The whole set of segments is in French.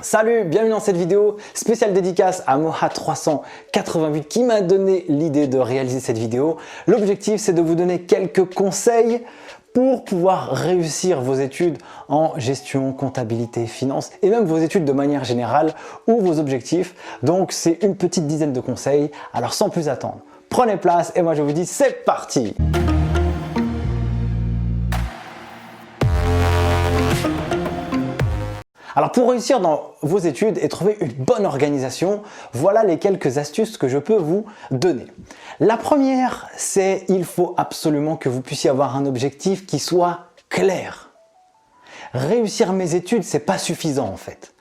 Salut, bienvenue dans cette vidéo spéciale dédicace à Moha388 qui m'a donné l'idée de réaliser cette vidéo. L'objectif, c'est de vous donner quelques conseils pour pouvoir réussir vos études en gestion, comptabilité, finance et même vos études de manière générale ou vos objectifs. Donc c'est une petite dizaine de conseils, alors sans plus attendre, prenez place et moi je vous dis c'est parti! Alors pour réussir dans vos études et trouver une bonne organisation, voilà les quelques astuces que je peux vous donner. La première, c'est il faut absolument que vous puissiez avoir un objectif qui soit clair. Réussir mes études, c'est pas suffisant en fait.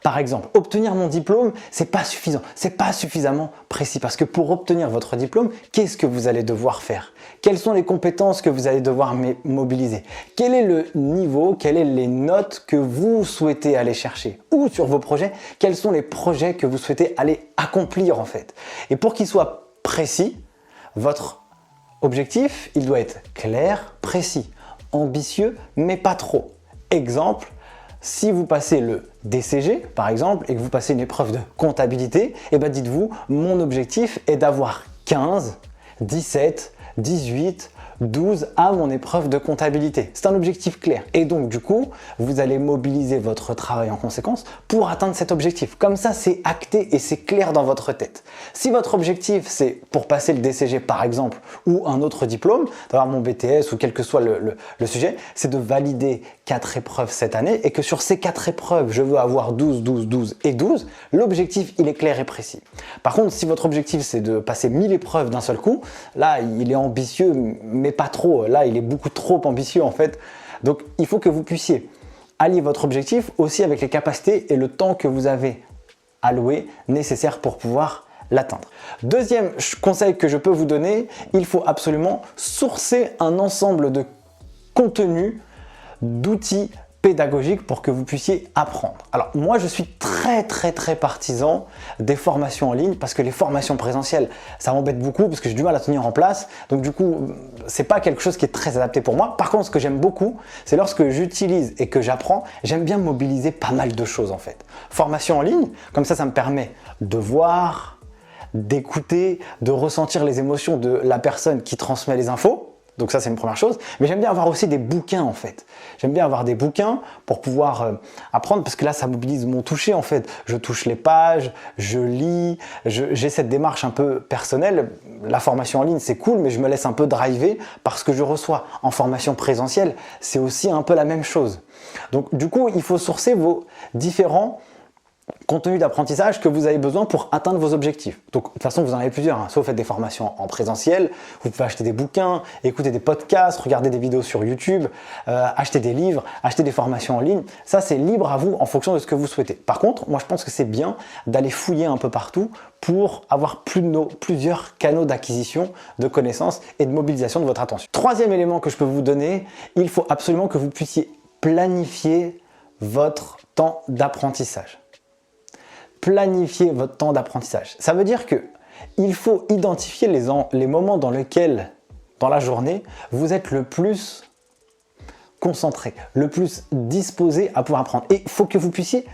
Par exemple, obtenir mon diplôme, c'est pas suffisant, c'est pas suffisamment précis parce que pour obtenir votre diplôme, qu'est-ce que vous allez devoir faire? Quelles sont les compétences que vous allez devoir mobiliser? Quel est le niveau, quelles sont les notes que vous souhaitez aller chercher? Ou sur vos projets, quels sont les projets que vous souhaitez aller accomplir en fait? Et pour qu'il soit précis, votre objectif, il doit être clair, précis, ambitieux, mais pas trop. Exemple, si vous passez le DCG par exemple et que vous passez une épreuve de comptabilité, et ben dites-vous, mon objectif est d'avoir 15, 17, 18, 12 à mon épreuve de comptabilité. C'est un objectif clair et donc du coup, vous allez mobiliser votre travail en conséquence pour atteindre cet objectif. Comme ça, c'est acté et c'est clair dans votre tête. Si votre objectif, c'est pour passer le DCG par exemple ou un autre diplôme, d'avoir mon BTS ou quel que soit le sujet, c'est de valider 4 épreuves cette année et que sur ces 4 épreuves, je veux avoir 12, 12, 12 et 12, l'objectif, il est clair et précis. Par contre, si votre objectif, c'est de passer 1000 épreuves d'un seul coup, là, il est ambitieux, mais pas trop. Là, il est beaucoup trop ambitieux en fait. Donc, il faut que vous puissiez allier votre objectif aussi avec les capacités et le temps que vous avez alloué nécessaire pour pouvoir l'atteindre. Deuxième conseil que je peux vous donner, il faut absolument sourcer un ensemble de contenus, d'outils pédagogiques pour que vous puissiez apprendre. Alors moi je suis très partisan des formations en ligne parce que les formations présentielles ça m'embête beaucoup parce que j'ai du mal à tenir en place, donc du coup c'est pas quelque chose qui est très adapté pour moi. Par contre ce que j'aime beaucoup c'est lorsque j'utilise et que j'apprends, j'aime bien mobiliser pas mal de choses en fait. Formation en ligne, comme ça me permet de voir, d'écouter, de ressentir les émotions de la personne qui transmet les infos. Donc ça c'est une première chose, mais j'aime bien avoir aussi des bouquins en fait. J'aime bien avoir des bouquins pour pouvoir apprendre parce que là ça mobilise mon toucher en fait. Je touche les pages, je lis, j'ai cette démarche un peu personnelle. La formation en ligne c'est cool mais je me laisse un peu driver par ce que je reçois. En formation présentielle c'est aussi un peu la même chose. Donc du coup il faut sourcer vos différents contenu d'apprentissage que vous avez besoin pour atteindre vos objectifs. Donc de toute façon vous en avez plusieurs, hein. Soit vous faites des formations en présentiel, vous pouvez acheter des bouquins, écouter des podcasts, regarder des vidéos sur YouTube, acheter des livres, acheter des formations en ligne. Ça c'est libre à vous en fonction de ce que vous souhaitez. Par contre, moi je pense que c'est bien d'aller fouiller un peu partout pour avoir plusieurs canaux d'acquisition de connaissances et de mobilisation de votre attention. Troisième élément que je peux vous donner, il faut absolument que vous puissiez planifier votre temps d'apprentissage. Planifier votre temps d'apprentissage. Ça veut dire que il faut identifier les moments dans lesquels, dans la journée, vous êtes le plus concentré, le plus disposé à pouvoir apprendre. Et il faut que vous puissiez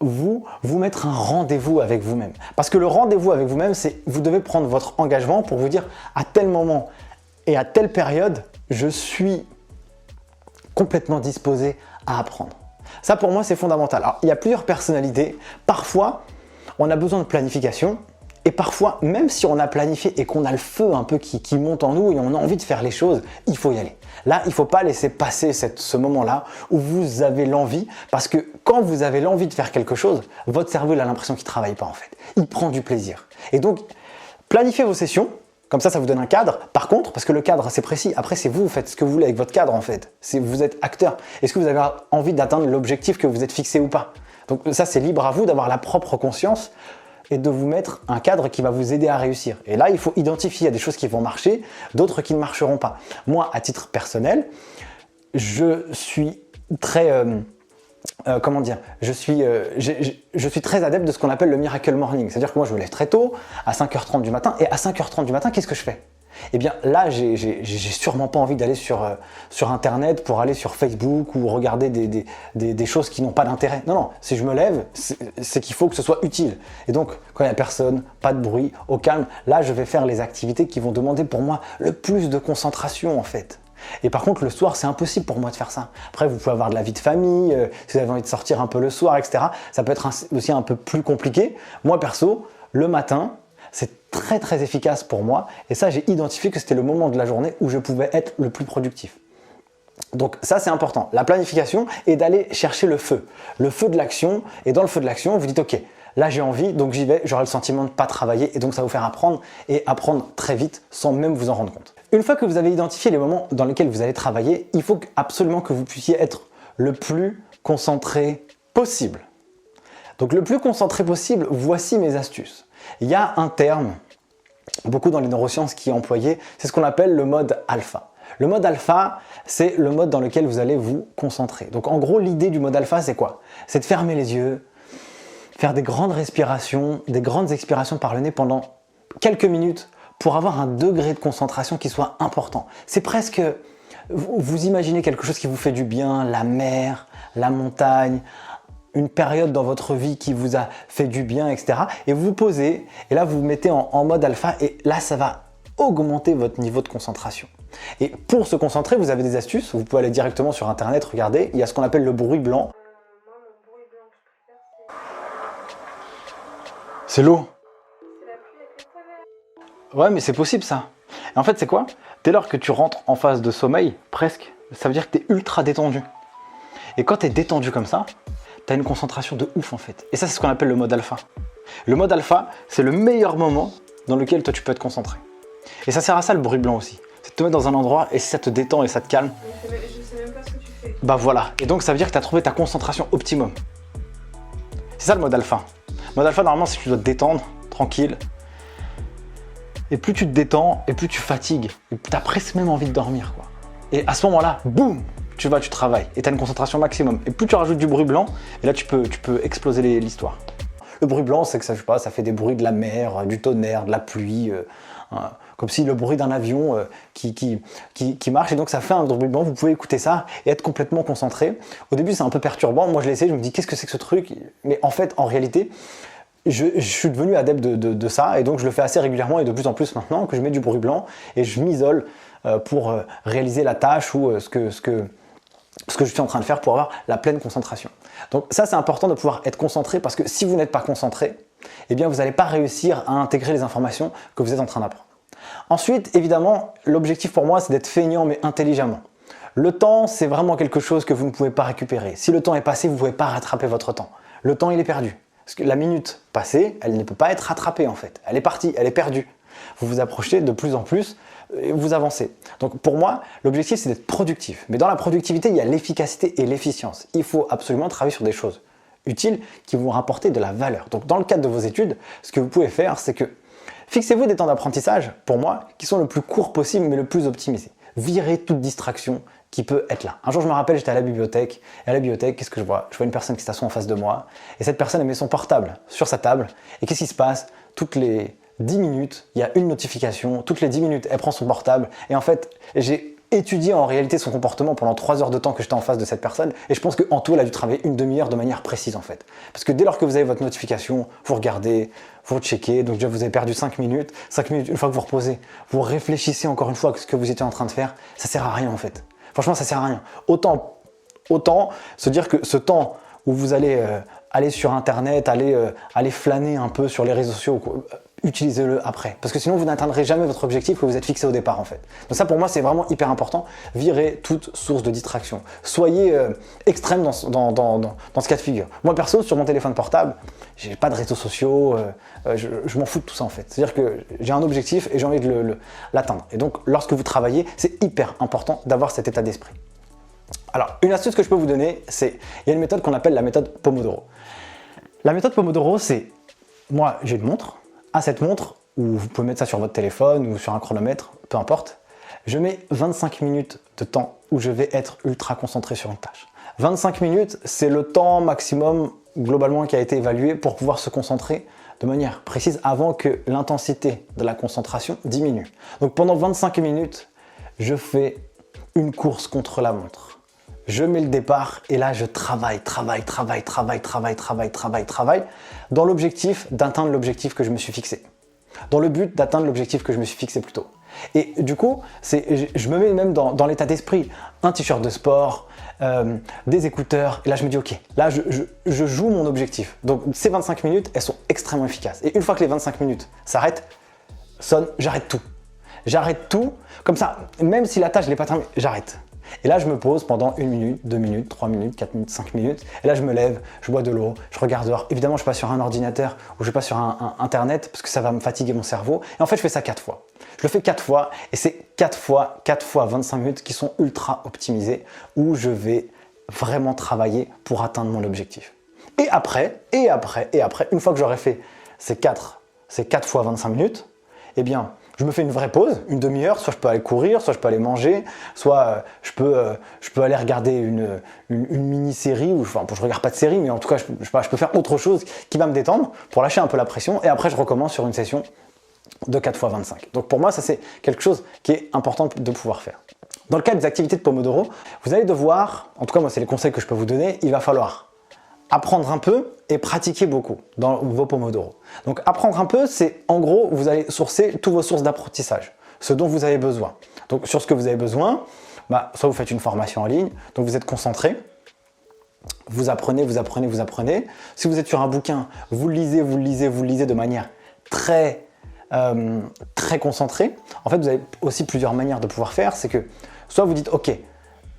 vous mettre un rendez-vous avec vous-même. Parce que le rendez-vous avec vous-même, c'est vous devez prendre votre engagement pour vous dire à tel moment et à telle période, je suis complètement disposé à apprendre. Ça pour moi c'est fondamental. Alors il y a plusieurs personnalités. Parfois on a besoin de planification et parfois même si on a planifié et qu'on a le feu un peu qui monte en nous et on a envie de faire les choses, il faut y aller. Là il ne faut pas laisser passer ce moment-là où vous avez l'envie, parce que quand vous avez l'envie de faire quelque chose, votre cerveau il a l'impression qu'il ne travaille pas en fait. Il prend du plaisir. Et donc planifiez vos sessions. Comme ça vous donne un cadre. Par contre, parce que le cadre, c'est précis. Après, c'est vous faites ce que vous voulez avec votre cadre, en fait. Vous êtes acteur. Est-ce que vous avez envie d'atteindre l'objectif que vous êtes fixé ou pas? Donc ça, c'est libre à vous d'avoir la propre conscience et de vous mettre un cadre qui va vous aider à réussir. Et là, il faut identifier, il y a des choses qui vont marcher, d'autres qui ne marcheront pas. Moi, à titre personnel, je suis très adepte de ce qu'on appelle le miracle morning. C'est-à-dire que moi, je me lève très tôt, à 5h30 du matin, et à 5h30 du matin, qu'est-ce que je fais? Eh bien là, j'ai sûrement pas envie d'aller sur Internet pour aller sur Facebook ou regarder des choses qui n'ont pas d'intérêt. Non, non, si je me lève, c'est qu'il faut que ce soit utile. Et donc, quand il n'y a personne, pas de bruit, au calme, là, je vais faire les activités qui vont demander pour moi le plus de concentration en fait. Et par contre, le soir, c'est impossible pour moi de faire ça. Après, vous pouvez avoir de la vie de famille, si vous avez envie de sortir un peu le soir, etc. Ça peut être aussi un peu plus compliqué. Moi, perso, le matin, c'est très très efficace pour moi. Et ça, j'ai identifié que c'était le moment de la journée où je pouvais être le plus productif. Donc ça, c'est important. La planification est d'aller chercher le feu de l'action. Et dans le feu de l'action, vous dites, OK, là j'ai envie, donc j'y vais, j'aurai le sentiment de ne pas travailler. Et donc ça va vous faire apprendre et apprendre très vite sans même vous en rendre compte. Une fois que vous avez identifié les moments dans lesquels vous allez travailler, il faut absolument que vous puissiez être le plus concentré possible. Donc le plus concentré possible, voici mes astuces. Il y a un terme, beaucoup dans les neurosciences qui est employé, c'est ce qu'on appelle le mode alpha. Le mode alpha, c'est le mode dans lequel vous allez vous concentrer. Donc en gros, l'idée du mode alpha, c'est quoi? C'est de fermer les yeux, faire des grandes respirations, des grandes expirations par le nez pendant quelques minutes pour avoir un degré de concentration qui soit important. C'est presque, vous imaginez quelque chose qui vous fait du bien, la mer, la montagne, une période dans votre vie qui vous a fait du bien, etc. Et vous vous posez, et là vous vous mettez en mode alpha, et là ça va augmenter votre niveau de concentration. Et pour se concentrer, vous avez des astuces, vous pouvez aller directement sur internet, regarder, il y a ce qu'on appelle le bruit blanc. C'est l'eau. Ouais, mais c'est possible ça. Et en fait, c'est quoi? Dès lors que tu rentres en phase de sommeil, presque, ça veut dire que tu es ultra détendu. Et quand tu es détendu comme ça, tu as une concentration de ouf en fait. Et ça, c'est ce qu'on appelle le mode alpha. Le mode alpha, c'est le meilleur moment dans lequel toi tu peux te concentrer. Et ça sert à ça le bruit blanc aussi. C'est de te mettre dans un endroit et si ça te détend et ça te calme. Je sais même pas ce que tu fais. Bah voilà. Et donc ça veut dire que tu as trouvé ta concentration optimum. C'est ça le mode alpha. Le mode alpha, normalement, c'est que tu dois te détendre, tranquille. Et plus tu te détends, et plus tu fatigues. Et tu as presque même envie de dormir, quoi. Et à ce moment-là, boum, tu travailles. Et tu as une concentration maximum. Et plus tu rajoutes du bruit blanc, et là tu peux exploser l'histoire. Le bruit blanc, c'est que ça, je sais pas, ça fait des bruits de la mer, du tonnerre, de la pluie, comme si le bruit d'un avion qui marche. Et donc ça fait un bruit blanc, vous pouvez écouter ça et être complètement concentré. Au début, c'est un peu perturbant. Moi, je l'ai essayé, je me dis, qu'est-ce que c'est que ce truc? Mais en fait, en réalité, je suis devenu adepte de ça. Et donc, je le fais assez régulièrement et de plus en plus maintenant que je mets du bruit blanc et je m'isole pour réaliser la tâche ou ce que je suis en train de faire pour avoir la pleine concentration. Donc ça, c'est important de pouvoir être concentré parce que si vous n'êtes pas concentré, eh bien vous n'allez pas réussir à intégrer les informations que vous êtes en train d'apprendre. Ensuite, évidemment, l'objectif pour moi, c'est d'être feignant mais intelligemment. Le temps, c'est vraiment quelque chose que vous ne pouvez pas récupérer. Si le temps est passé, vous ne pouvez pas rattraper votre temps. Le temps, il est perdu. Parce que la minute passée, elle ne peut pas être rattrapée en fait. Elle est partie, elle est perdue. Vous vous approchez de plus en plus et vous avancez. Donc pour moi, l'objectif c'est d'être productif. Mais dans la productivité, il y a l'efficacité et l'efficience. Il faut absolument travailler sur des choses utiles qui vont rapporter de la valeur. Donc dans le cadre de vos études, ce que vous pouvez faire, c'est que fixez-vous des temps d'apprentissage, pour moi, qui sont le plus courts possible mais le plus optimisés. Virez toute distraction qui peut être là. Un jour, je me rappelle, j'étais à la bibliothèque, et à la bibliothèque, qu'est-ce que je vois? Je vois une personne qui s'assoit en face de moi, et cette personne, elle met son portable sur sa table, et qu'est-ce qui se passe? Toutes les 10 minutes, il y a une notification, toutes les 10 minutes, elle prend son portable, et en fait, j'ai étudié en réalité son comportement pendant 3 heures de temps que j'étais en face de cette personne, et je pense qu'en tout, elle a dû travailler une demi-heure de manière précise en fait. Parce que dès lors que vous avez votre notification, vous regardez, vous checkez, donc déjà vous avez perdu 5 minutes, une fois que vous reposez, vous réfléchissez encore une fois à ce que vous étiez en train de faire, ça sert à rien en fait. Franchement, ça sert à rien. Autant se dire que ce temps où vous allez aller sur Internet, aller flâner un peu sur les réseaux sociaux, utilisez-le après. Parce que sinon, vous n'atteindrez jamais votre objectif que vous êtes fixé au départ, en fait. Donc ça, pour moi, c'est vraiment hyper important. Virez toute source de distraction. Soyez extrême dans ce cas de figure. Moi, perso, sur mon téléphone portable, j'ai pas de réseaux sociaux, je m'en fous de tout ça, en fait. C'est-à-dire que j'ai un objectif et j'ai envie de l'atteindre. Et donc, lorsque vous travaillez, c'est hyper important d'avoir cet état d'esprit. Alors, une astuce que je peux vous donner, c'est, il y a une méthode qu'on appelle la méthode Pomodoro. La méthode Pomodoro, c'est, moi, j'ai une montre. À cette montre, ou vous pouvez mettre ça sur votre téléphone ou sur un chronomètre, peu importe, je mets 25 minutes de temps où je vais être ultra concentré sur une tâche. 25 minutes, c'est le temps maximum globalement qui a été évalué pour pouvoir se concentrer de manière précise avant que l'intensité de la concentration diminue. Donc pendant 25 minutes, je fais une course contre la montre. Je mets le départ et là je travaille dans l'objectif d'atteindre l'objectif que je me suis fixé. Dans le but d'atteindre l'objectif que je me suis fixé plus tôt. Et du coup, je me mets même dans l'état d'esprit, un t-shirt de sport, des écouteurs, et là je me dis ok, là je joue mon objectif. Donc ces 25 minutes, elles sont extrêmement efficaces. Et une fois que les 25 minutes s'arrêtent, j'arrête tout. J'arrête tout, comme ça, même si la tâche n'est pas terminée, j'arrête. Et là, je me pose pendant 1 minute, 2 minutes, 3 minutes, 4 minutes, 5 minutes. Et là, je me lève, je bois de l'eau, je regarde dehors. Évidemment, je ne suis pas sur un ordinateur ou je ne suis pas sur un Internet parce que ça va me fatiguer mon cerveau. Et en fait, je fais ça 4 fois. Je le fais 4 fois et c'est 4 fois 25 minutes qui sont ultra optimisées où je vais vraiment travailler pour atteindre mon objectif. Et après, une fois que j'aurai fait ces 4 fois 25 minutes, eh bien, je me fais une vraie pause, une demi-heure, soit je peux aller courir, soit je peux aller manger, soit je peux aller regarder une mini-série, ou enfin, je ne regarde pas de série, mais en tout cas, je peux faire autre chose qui va me détendre pour lâcher un peu la pression, et après je recommence sur une session de 4 fois 25. Donc pour moi, ça c'est quelque chose qui est important de pouvoir faire. Dans le cadre des activités de Pomodoro, vous allez devoir, en tout cas moi c'est les conseils que je peux vous donner, il va falloir apprendre un peu et pratiquer beaucoup dans vos Pomodoro. Donc apprendre un peu, c'est en gros, vous allez sourcer toutes vos sources d'apprentissage, ce dont vous avez besoin. Donc sur ce que vous avez besoin, soit vous faites une formation en ligne, donc vous êtes concentré, vous apprenez. Si vous êtes sur un bouquin, vous le lisez de manière très concentrée. En fait, vous avez aussi plusieurs manières de pouvoir faire, c'est que soit vous dites, ok,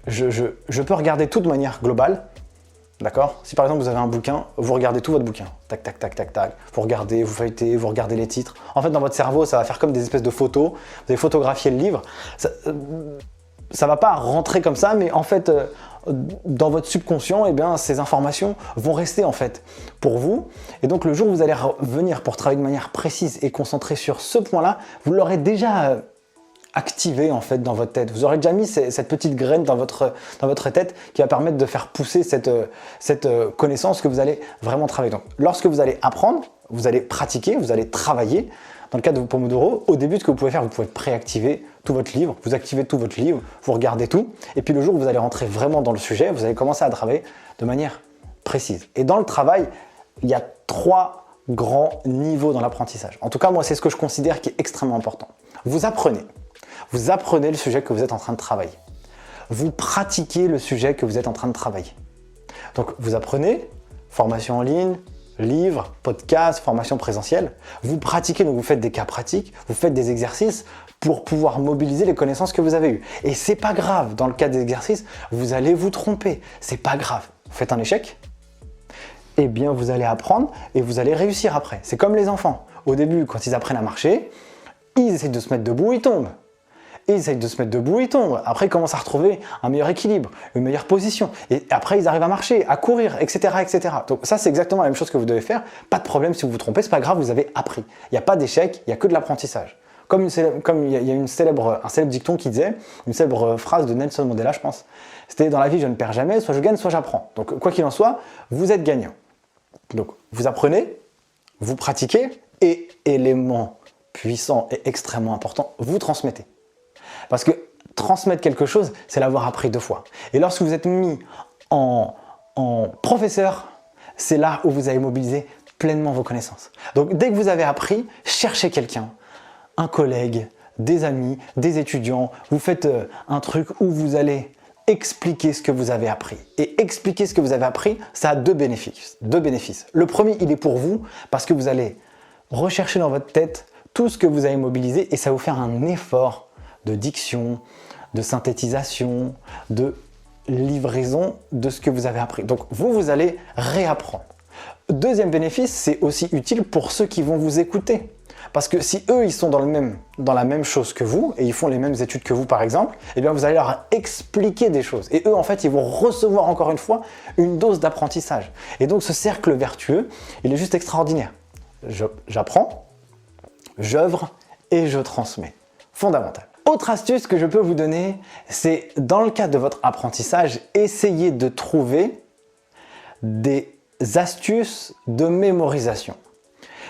je peux regarder tout de manière globale. D'accord? Si par exemple vous avez un bouquin, vous regardez tout votre bouquin. Tac, tac, tac, tac, tac. Vous regardez, vous feuilletez, vous regardez les titres. En fait, dans votre cerveau, ça va faire comme des espèces de photos. Vous allez photographier le livre. Ça va pas rentrer comme ça, mais en fait, dans votre subconscient, eh bien, ces informations vont rester en fait pour vous. Et donc, le jour où vous allez revenir pour travailler de manière précise et concentrée sur ce point-là, vous l'aurez déjà activé en fait dans votre tête. Vous aurez déjà mis cette petite graine dans votre tête qui va permettre de faire pousser cette connaissance que vous allez vraiment travailler. Donc, lorsque vous allez apprendre, vous allez pratiquer, vous allez travailler. Dans le cas de Pomodoro, au début, ce que vous pouvez faire, vous pouvez préactiver tout votre livre, vous activez tout votre livre, vous regardez tout, et puis le jour où vous allez rentrer vraiment dans le sujet, vous allez commencer à travailler de manière précise. Et dans le travail, il y a 3 grands niveaux dans l'apprentissage. En tout cas, moi, c'est ce que je considère qui est extrêmement important. Vous apprenez le sujet que vous êtes en train de travailler. Vous pratiquez le sujet que vous êtes en train de travailler. Donc, vous apprenez, formation en ligne, livres, podcasts, formation présentielle. Vous pratiquez, donc vous faites des cas pratiques, vous faites des exercices pour pouvoir mobiliser les connaissances que vous avez eues. Et c'est pas grave, dans le cas des exercices, vous allez vous tromper. C'est pas grave. Vous faites un échec, eh bien vous allez apprendre et vous allez réussir après. C'est comme les enfants. Au début, quand ils apprennent à marcher, ils essaient de se mettre debout, ils tombent. Ils essayent de se mettre debout, ils tombent. Après, ils commencent à retrouver un meilleur équilibre, une meilleure position. Et après, ils arrivent à marcher, à courir, etc., etc. Donc ça, c'est exactement la même chose que vous devez faire. Pas de problème si vous vous trompez, c'est pas grave, vous avez appris. Il n'y a pas d'échec, il n'y a que de l'apprentissage. Comme il y a un célèbre dicton qui disait, une célèbre phrase de Nelson Mandela, je pense. C'était « Dans la vie, je ne perds jamais, soit je gagne, soit j'apprends ». Donc quoi qu'il en soit, vous êtes gagnant. Donc vous apprenez, vous pratiquez, et élément puissant et extrêmement important, vous transmettez. Parce que transmettre quelque chose, c'est l'avoir appris 2 fois. Et lorsque vous êtes mis en professeur, c'est là où vous allez mobiliser pleinement vos connaissances. Donc dès que vous avez appris, cherchez quelqu'un, un collègue, des amis, des étudiants. Vous faites un truc où vous allez expliquer ce que vous avez appris. Et expliquer ce que vous avez appris, ça a 2 bénéfices. Le premier, il est pour vous parce que vous allez rechercher dans votre tête tout ce que vous avez mobilisé et ça va vous faire un effort de diction, de synthétisation, de livraison de ce que vous avez appris. Donc vous allez réapprendre. Deuxième bénéfice, c'est aussi utile pour ceux qui vont vous écouter. Parce que si eux, ils sont dans la même chose que vous, et ils font les mêmes études que vous par exemple, eh bien vous allez leur expliquer des choses. Et eux, en fait, ils vont recevoir encore une fois une dose d'apprentissage. Et donc ce cercle vertueux, il est juste extraordinaire. J'apprends, j'œuvre et je transmets. Fondamental. Autre astuce que je peux vous donner, c'est dans le cadre de votre apprentissage, essayez de trouver des astuces de mémorisation.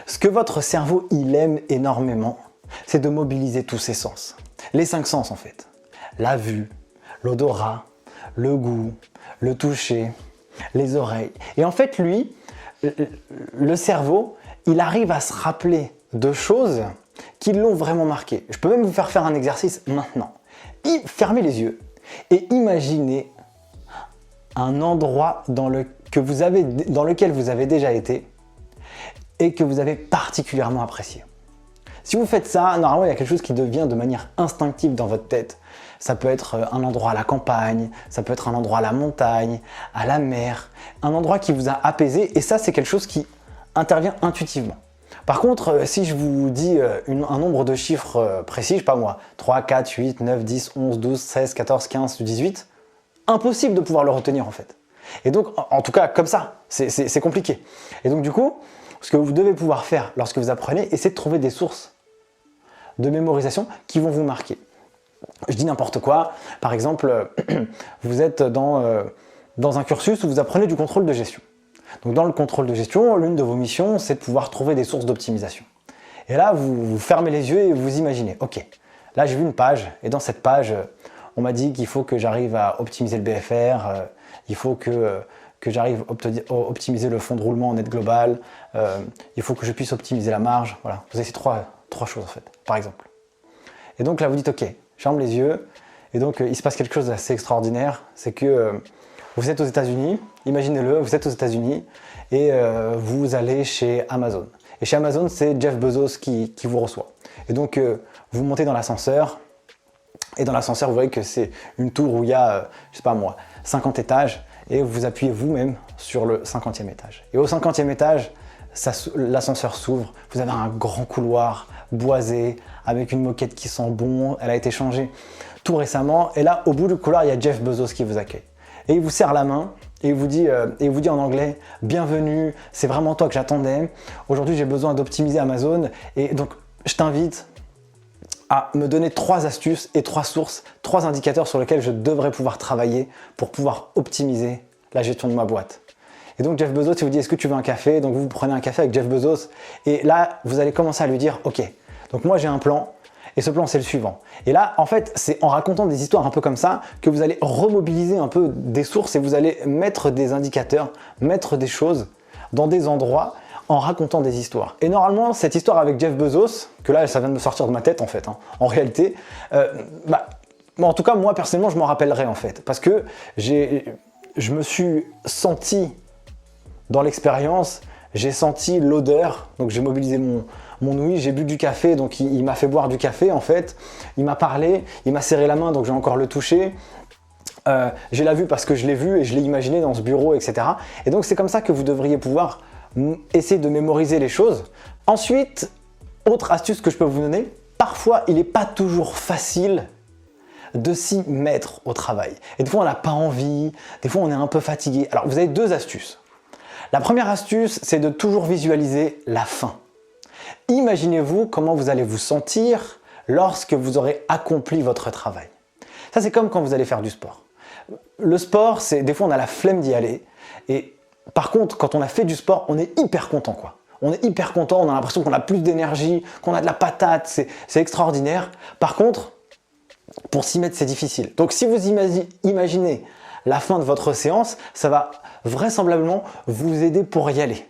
Ce que votre cerveau, il aime énormément, c'est de mobiliser tous ses sens. Les 5 sens en fait. La vue, l'odorat, le goût, le toucher, les oreilles. Et en fait, lui, le cerveau, il arrive à se rappeler de choses qui l'ont vraiment marqué. Je peux même vous faire un exercice maintenant. Fermez les yeux et imaginez un endroit dans lequel vous avez déjà été et que vous avez particulièrement apprécié. Si vous faites ça, normalement, il y a quelque chose qui devient de manière instinctive dans votre tête. Ça peut être un endroit à la campagne, ça peut être un endroit à la montagne, à la mer, un endroit qui vous a apaisé, et ça, c'est quelque chose qui intervient intuitivement. Par contre, si je vous dis un nombre de chiffres précis, je sais pas moi, 3, 4, 8, 9, 10, 11, 12, 16, 14, 15, 18, impossible de pouvoir le retenir en fait. Et donc, en tout cas, comme ça, c'est compliqué. Et donc du coup, ce que vous devez pouvoir faire lorsque vous apprenez, c'est de trouver des sources de mémorisation qui vont vous marquer. Je dis n'importe quoi, par exemple, vous êtes dans un cursus où vous apprenez du contrôle de gestion. Donc dans le contrôle de gestion, l'une de vos missions, c'est de pouvoir trouver des sources d'optimisation. Et là, vous fermez les yeux et vous imaginez, ok, là j'ai vu une page, et dans cette page, on m'a dit qu'il faut que j'arrive à optimiser le BFR, il faut que j'arrive à optimiser le fonds de roulement en aide globale, il faut que je puisse optimiser la marge, voilà. Vous avez ces trois choses en fait, par exemple. Et donc là, vous dites, ok, je ferme les yeux, et donc il se passe quelque chose d'assez extraordinaire, c'est que vous êtes aux États-Unis, imaginez-le, vous êtes aux États-Unis, et vous allez chez Amazon. Et chez Amazon, c'est Jeff Bezos qui vous reçoit. Et donc, vous montez dans l'ascenseur, et dans l'ascenseur, vous voyez que c'est une tour où il y a, je sais pas moi, 50 étages, et vous appuyez vous-même sur le 50e étage. Et au 50e étage, l'ascenseur s'ouvre, vous avez un grand couloir boisé, avec une moquette qui sent bon, elle a été changée tout récemment, et là, au bout du couloir, il y a Jeff Bezos qui vous accueille. Et il vous serre la main, et il vous dit en anglais, bienvenue, c'est vraiment toi que j'attendais, aujourd'hui j'ai besoin d'optimiser Amazon, et donc je t'invite à me donner 3 astuces et 3 sources, 3 indicateurs sur lesquels je devrais pouvoir travailler pour pouvoir optimiser la gestion de ma boîte. Et donc Jeff Bezos, il vous dit, est-ce que tu veux un café? Donc vous prenez un café avec Jeff Bezos, et là, vous allez commencer à lui dire, ok, donc moi j'ai un plan, et ce plan c'est le suivant. Et là, en fait, c'est en racontant des histoires un peu comme ça que vous allez remobiliser un peu des sources et vous allez mettre des indicateurs, mettre des choses dans des endroits en racontant des histoires. Et normalement, cette histoire avec Jeff Bezos, que là, ça vient de me sortir de ma tête en fait, en réalité, en tout cas, moi personnellement, je m'en rappellerai en fait, parce que je me suis senti dans l'expérience, j'ai senti l'odeur, donc j'ai mobilisé mon ouïe, j'ai bu du café, donc il m'a fait boire du café en fait, il m'a parlé, il m'a serré la main, donc j'ai encore le touché, j'ai la vue parce que je l'ai vu et je l'ai imaginé dans ce bureau, etc. Et donc c'est comme ça que vous devriez pouvoir essayer de mémoriser les choses. Ensuite, autre astuce que je peux vous donner, parfois il n'est pas toujours facile de s'y mettre au travail. Et des fois on n'a pas envie, des fois on est un peu fatigué. Alors vous avez 2 astuces. La première astuce, c'est de toujours visualiser la fin. Imaginez-vous comment vous allez vous sentir lorsque vous aurez accompli votre travail. Ça, c'est comme quand vous allez faire du sport. Le sport, c'est des fois on a la flemme d'y aller. Et par contre, quand on a fait du sport, on est hyper content, quoi. On est hyper content, on a l'impression qu'on a plus d'énergie, qu'on a de la patate, c'est extraordinaire. Par contre, pour s'y mettre, c'est difficile. Donc si vous imaginez la fin de votre séance, ça va vraisemblablement vous aider pour y aller.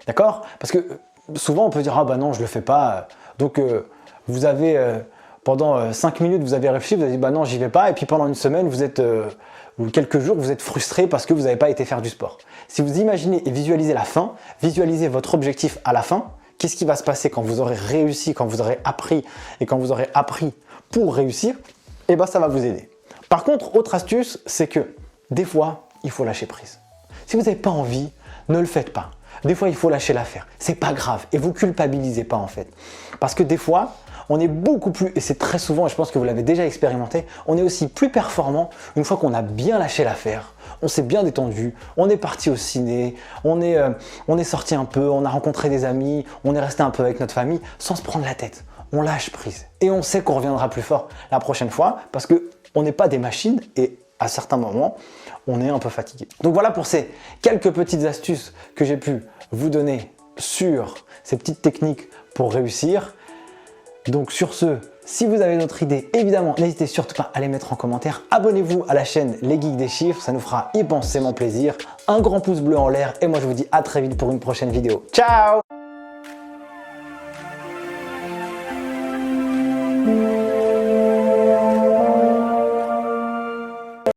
D'accord? Parce que souvent on peut dire, ah bah non, je le fais pas. Donc vous avez, pendant 5 minutes, vous avez réfléchi, vous avez dit, bah non, j'y vais pas. Et puis pendant une semaine, ou quelques jours, vous êtes frustré parce que vous n'avez pas été faire du sport. Si vous imaginez et visualisez la fin, visualisez votre objectif à la fin, qu'est-ce qui va se passer quand vous aurez réussi, quand vous aurez appris et quand vous aurez appris pour réussir, et ben ça va vous aider. Par contre, autre astuce, c'est que des fois, il faut lâcher prise. Si vous n'avez pas envie, ne le faites pas. Des fois, il faut lâcher l'affaire. C'est pas grave. Et vous culpabilisez pas en fait. Parce que des fois, on est beaucoup plus, et c'est très souvent, et je pense que vous l'avez déjà expérimenté, on est aussi plus performant une fois qu'on a bien lâché l'affaire. On s'est bien détendu, on est parti au ciné, on est sorti un peu, on a rencontré des amis, on est resté un peu avec notre famille sans se prendre la tête. On lâche prise. Et on sait qu'on reviendra plus fort la prochaine fois parce qu'on n'est pas des machines et à certains moments, on est un peu fatigué. Donc voilà pour ces quelques petites astuces que j'ai pu vous donner sur ces petites techniques pour réussir. Donc sur ce, si vous avez d'autres idées, évidemment, n'hésitez surtout pas à les mettre en commentaire. Abonnez-vous à la chaîne Les Geeks des Chiffres, ça nous fera immensément plaisir. Un grand pouce bleu en l'air et moi je vous dis à très vite pour une prochaine vidéo. Ciao!